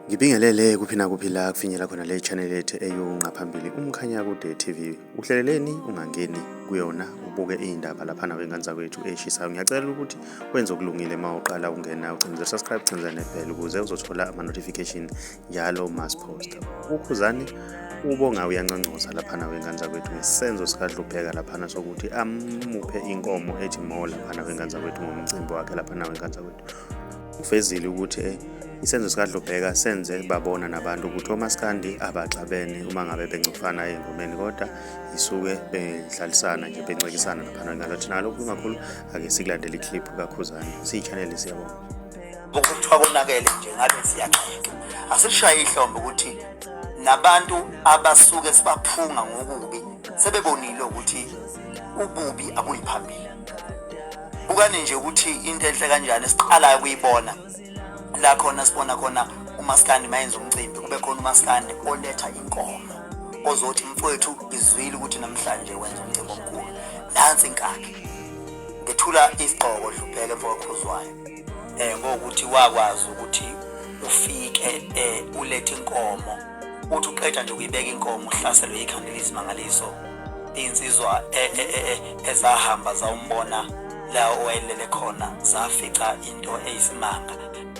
Ngibingelele kuphina kuphila kufinyela khona le channel yethu eyonqaphambili umkhanya kude TV. Uhleleleni ungangeni kuyona ubuke izindaba lapha wengane zakwethu eshisayo. Ngiyacela ukuthi wenze okulungile mawuqala ungena ucinze subscribe cenza nebell ukuze uzothola ama notification njalo masiposta. Ukhuzani ubonga uyanconcoza lapha wengane zakwethu ngesenzo sikadlupheka lapha sokuthi amuphe inkomo ethi mo lapha wengane zakwethu ngomcimbi wakhe lapha wengane zakwethu. Ufezile ukuthi isenzo sikadlupheka senze babona nabantu ukuthi omaskandi abaxabene uma ngabe bencufana engomeni kodwa isuke behlalisana nje bencekisana lapha ngalathi nalo kumakhulu ake sikulandele iclip kakhuzani siyichannel siyabona ukuthiwa konakele nje ngabe siyaxeka asishaye ihlombe ukuthi nabantu abasuke sibaphunga ngokubi sebebonile ukuthi ububi abuyiphambili bukane nje ukuthi into enhle kanjani siqala ukuyibona la khona sibona khona umaskandi mayenza umcimbi kube khona umaskandi oletha inkomo ozothi mfowethu izwile ukuthi namhlanje wenza umcimbi omkhulu nansi inkakhe ngethula isigqoko dlupheke mfokhuzwayo ngokuthi wakwazi ukuthi ufike ulethe inkomo uthi uqeda nje ukuyibeka inkomo uhlaselwe ikhandela isimangaliso insizwa ezahamba zawumbona la owayelele khona zafica into eyisimanga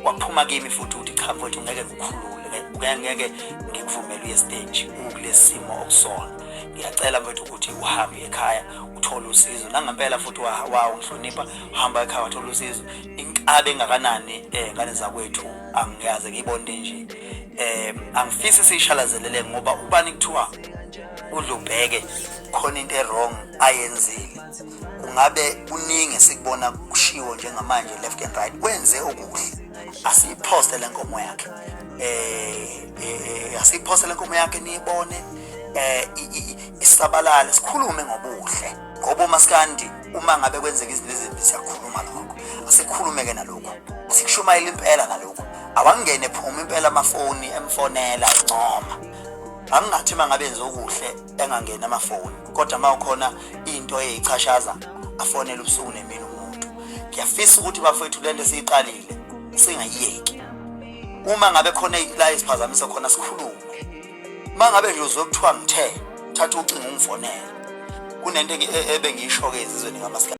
waphuma kimi futhi uthi cha mfowethu ngeke ngikhulule ngeke ngikuvumele uye stage ukulesimo okusona ngiyacela mfowethu ukuthi uhambe ekhaya uthole usizo nangempela futhi ungihlonipha uhamba ekhaya uthola usizo inkabe engakanani ngane zakwethu angiyaze ngiyibonde nje angifisi sishalazelele ngoba ubani kuthiwa udlubheke khona into wrong ayenzile kungabe kuningi sikubona kushiwo njengamanje left and right wenze okuhle asiposte lenkomo yakhe asiposte lenkomo yakhe niyibone isabalala sikhulume ngobuhle ngoba umaskandi uma ngabe kwenzeka izinto ezimbi siyakhuluma lokho asikhulumeke nalokho sikushumayela impela nalokho awangene phuma impela amafoni emfonela incoma angathi mangabenza okuhle engangena amafoni kodwa mawukhona into eyichashaza afonela ubusuku nemini umuntu ngiyafisa ukuthi bafethu lento siyiqalile singayiyeki uma ngabe khona la isiphazamisa khona sikhulume mangabe nje uzokuthiwa ngithe thatha ucingo ungifonela kunento ebengiyisho ke ezizweni ngamaskandi